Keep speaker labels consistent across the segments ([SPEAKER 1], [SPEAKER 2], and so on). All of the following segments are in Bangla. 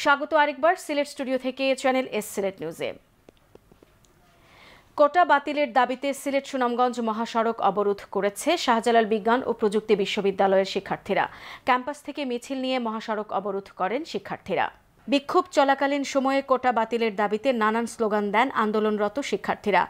[SPEAKER 1] স্বাগত আরেকবার সিলেট স্টুডিও থেকে চ্যানেল এস সিলেট নিউজে। কোটা বাতিলের দাবিতে সিলেট সুনামগঞ্জ মহাসড়ক অবরোধ করেছে শাহজালাল বিজ্ঞান ও প্রযুক্তি বিশ্ববিদ্যালয়ের শিক্ষার্থীরা। ক্যাম্পাস থেকে মিছিল নিয়ে মহাসড়ক অবরোধ করেন শিক্ষার্থীরা। বিক্ষোভ চলাকালীন সময়ে কোটা বাতিলের দাবিতে নানান স্লোগান দেন আন্দোলনরত শিক্ষার্থীরা।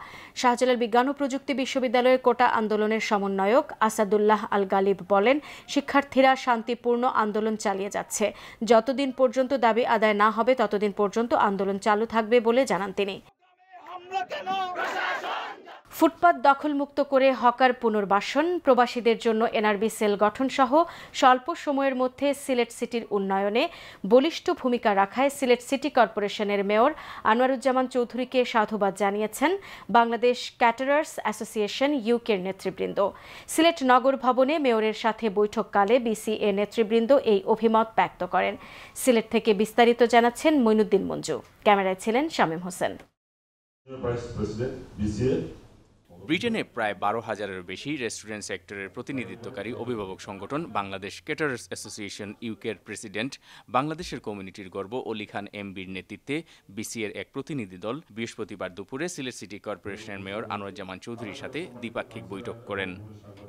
[SPEAKER 1] শাহজালাল বিজ্ঞান ও প্রযুক্তি বিশ্ববিদ্যালয়ের কোটা আন্দোলনের সমন্বয়ক আসাদুল্লাহ আল গালিব বলেন, শিক্ষার্থীরা শান্তিপূর্ণ আন্দোলন চালিয়ে যাচ্ছে। যতদিন পর্যন্ত দাবি আদায় না হবে ততদিন পর্যন্ত আন্দোলন চালু থাকবে বলে জানান তিনি। ফুটপাত দখলমুক্ত করে হকার পুনর্বাসন, প্রবাসীদের জন্য এনআরবি সেল গঠন সহ স্বল্প সময়ের মধ্যে সিলেট সিটির উন্নয়নে বলিষ্ঠ ভূমিকা রাখায় সিলেট সিটি কর্পোরেশনের মেয়র আনোয়ারুজ্জামান চৌধুরীকে সাধুবাদ জানিয়েছেন বাংলাদেশ ক্যাটারার্স অ্যাসোসিয়েশন ইউকের নেতৃবৃন্দ। সিলেট নগর ভবনে মেয়রের সাথে বৈঠককালে বিসিএ নেতৃবৃন্দ এই অভিমত ব্যক্ত করেন। সিলেট থেকে বিস্তারিত জানাচ্ছেন মইনুদ্দিন মঞ্জু, ক্যামেরায় ছিলেন শামীম হোসেন।
[SPEAKER 2] ব্রিটেনে প্রায় 12,000-এর বেশি রেস্টুরেন্ট সেক্টরের প্রতিনিধিত্বকারী অভিভাবক সংগঠন বাংলাদেশ ক্যাটারার্স অ্যাসোসিয়েশন ইউকের প্রেসিডেন্ট, বাংলাদেশের কমিউনিটির গর্ব অলি খান এমবির নেতৃত্বে বিসিএর এক প্রতিনিধি দল বৃহস্পতিবার দুপুরে সিলেট সিটি কর্পোরেশনের মেয়র আনোয়ারুজ্জামান চৌধুরীর সাথে দ্বিপাক্ষিক বৈঠক করেন।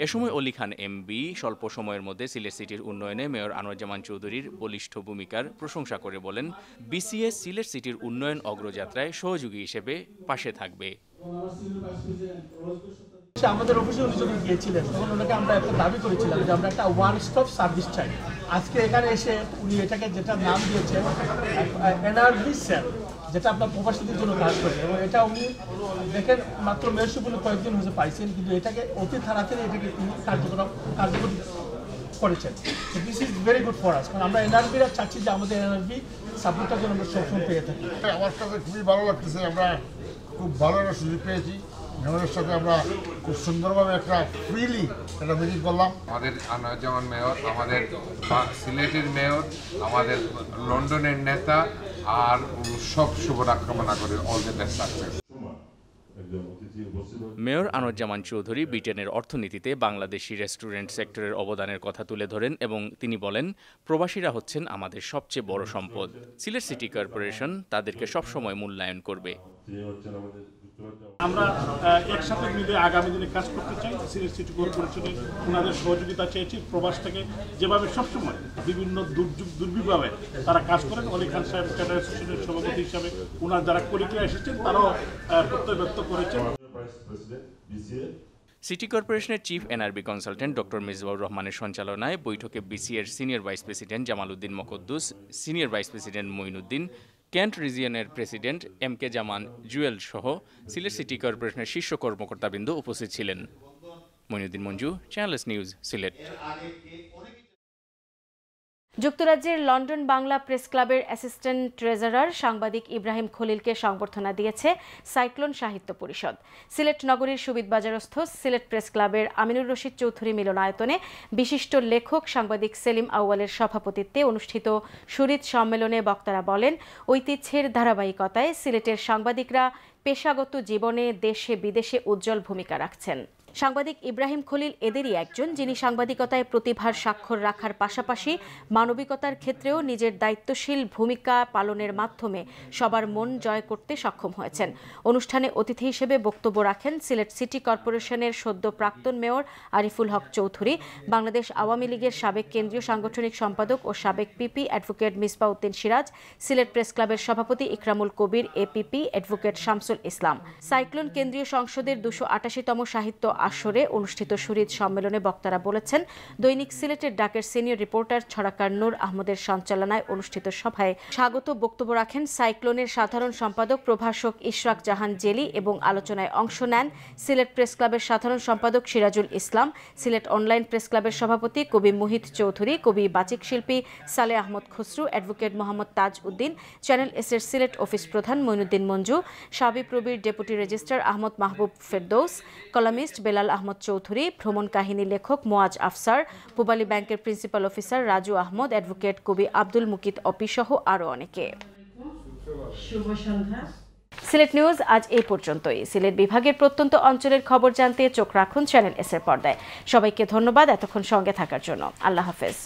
[SPEAKER 2] এ সময় অলি খান এমবি স্বল্প সময়ের মধ্যে সিলেট সিটির উন্নয়নে মেয়র আনোয়ারুজ্জামান চৌধুরীর বলিষ্ঠ ভূমিকার প্রশংসা করে বলেন, বিসিএ সিলেট সিটির উন্নয়ন অগ্রযাত্রায় সহযোগী হিসেবে পাশে থাকবে।
[SPEAKER 3] আমাদের অফিসে উনি যখন গিয়েছিলেন তখন ওনাকে আমরা একটা দাবি করেছিলাম যে আমরা একটা ওয়ান স্টপ সার্ভিস চাই। আজকে এখানে এসে উনি এটাকে যেটা নাম দিয়েছেন এনআরবি সেল, যেটা আপনার প্রবাসীদের জন্য কাজ করে, এবং এটা উনি দেখেন মাত্র মেয়রশিপ উনি কয়েকদিন হয়েছে পাইছেন, কিন্তু এটাকে অতি তাড়াতাড়ি এটাকে তিনি কার্যকরী করেছেন। This is very good for us, কারণ আমরা এনআরবিরা চাচ্ছি যে আমাদের এনআরবি সাপোর্টটার জন্য আমরা সবসময় পেয়ে থাকি।
[SPEAKER 4] আমার কাছে খুবই ভালো লাগতেছে, আমরা খুব ভালো একটা সুযোগ পেয়েছি। মেয়রের সাথে আমরা খুব সুন্দরভাবে একটা ফ্রিলি একটা মিটিং করলাম।
[SPEAKER 5] আমাদের আনোয়ারুজ্জামান মেয়র, আমাদের সিলেটের মেয়র, আমাদের লন্ডনের নেতা, আর সব শুভকামনা করে all the best success.
[SPEAKER 2] Mayor Anwaruzzaman Chowdhury ব্রিটেনের অর্থনীতিতে বাংলাদেশি রেস্টুরেন্ট সেক্টরের অবদানের কথা তুলে ধরেন এবং তিনি বলেন, প্রবাসীরা হচ্ছেন আমাদের সবচেয়ে বড় সম্পদ। সিলেট সিটি কর্পোরেশন তাদেরকে সবসময় মূল্যায়ন করবে।
[SPEAKER 6] আমরা একসাথে মিলে আগামী দিনে কাজ করতে চাই। সিলেট সিটি কর্পোরেশনে ওনাদের সহযোগিতা চেয়েছি। প্রবাস থেকে যেভাবে সবসময় বিভিন্ন দুর্বিভাবে তারা কাজ করেন, অলি খান সাহেব ক্যাডার অ্যাসোসিয়েশনের সভাপতি হিসাবে ওনার যারা কলিগরা এসেছেন তারাও প্রত্যয় ব্যক্ত করেছেন।
[SPEAKER 2] সিটি কর্পোরেশনের chief NRB consultant doctor Mizbaur রহমানের সঞ্চালনায় বৈঠকে বিসিএর senior vice president Jamal Uddin Mokaddus, senior vice president Moinuddin, Kent রিজিয়নের president M K Zaman Jewel সহ সিলেট সিটি কর্পোরেশনের শীর্ষ কর্মকর্তাবৃন্দ উপস্থিত ছিলেন। Moinuddin Monju, channel S news, Sylhet.
[SPEAKER 1] যুক্তরাজ্যের লন্ডন বাংলা প্রেস ক্লাবের অ্যাসিস্ট্যান্ট ট্রেজারার সাংবাদিক ইব্রাহিম খলিলকে সংবর্ধনা দিয়েছে সাইক্লোন সাহিত্য পরিষদ। সিলেট নগরীর সুবিদবাজারস্থ সিলেট প্রেস ক্লাবের আমিনুর রশিদ চৌধুরী মিলনায়তনে বিশিষ্ট লেখক সাংবাদিক সেলিম আউয়ালের সভাপতিত্বে অনুষ্ঠিত সুরিত সম্মেলনে বক্তারা বলেন, ঐতিহ্যের ধারাবাহিকতায় সিলেটের সাংবাদিকরা পেশাগত জীবনে দেশে বিদেশে উজ্জ্বল ভূমিকা রাখছেন। সাংবাদিক ইব্রাহিম খলিল এদেরই একজন, যিনি সাংবাদিকতায় প্রতিভার স্বাক্ষর রাখার পাশাপাশি মানবিকতার ক্ষেত্রেও নিজের দায়িত্বশীল ভূমিকা পালনের মাধ্যমে সবার মন জয় করতে সক্ষম হয়েছেন। অনুষ্ঠানে অতিথি হিসেবে বক্তব্য রাখেন সিলেট সিটি কর্পোরেশনের সদ্য প্রাক্তন মেয়র আরিফুল হক চৌধুরী, বাংলাদেশ আওয়ামী লীগের সাবেক কেন্দ্রীয় সাংগঠনিক সম্পাদক ও সাবেক PP advocate Misbah Uddin Siraj, Sylhet press ক্লাবের সভাপতি Ikramul Kabir APP advocate Shamsul Islam. Cyclone কেন্দ্রীয় সংসদের 288তম সাহিত্য আসরে অনুষ্ঠিত সুরিত সম্মেলনে বক্তারা বলেছেন, দৈনিক সিলেটের ডাকের সিনিয়র রিপোর্টার ছড়াকার নূর আহমদের সঞ্চালনায় অনুষ্ঠিত সভায় স্বাগত বক্তব্য রাখেন সাইক্লোনের সাধারণ সম্পাদক প্রভাষক ইশরাক জাহান জেলি এবং আলোচনায় অংশ নেন সিলেট প্রেস ক্লাবের সাধারণ সম্পাদক সিরাজুল ইসলাম, সিলেট অনলাইন প্রেস ক্লাবের সভাপতি কবি মুহিত চৌধুরী, কবি বাচিক শিল্পী সালে আহমদ খসরু, অ্যাডভোকেট মোহাম্মদ তাজ উদ্দিন, চ্যানেল এসের সিলেট অফিস প্রধান মঈনুদ্দিন মঞ্জু, সাবিপ্রবির deputy registrar Ahmed Mahbub Ferdous, columnist Belal Ahmed Chowdhury, ভ্রমণ কাহিনী লেখক মোয়াজ আফসার, পূবালী ব্যাংকের principal officer Raju Ahmed, advocate কবি আব্দুল মুকিত অপি সহ আরও অনেকে। সিলেট নিউজ আজ এই পর্যন্তই। সিলেট বিভাগের প্রত্যন্ত অঞ্চলের খবর জানতে চোখ রাখুন চ্যানেল এস এর পর্দায়। সবাইকে ধন্যবাদ এতক্ষণ সঙ্গে থাকার জন্য। আল্লাহ হাফেজ।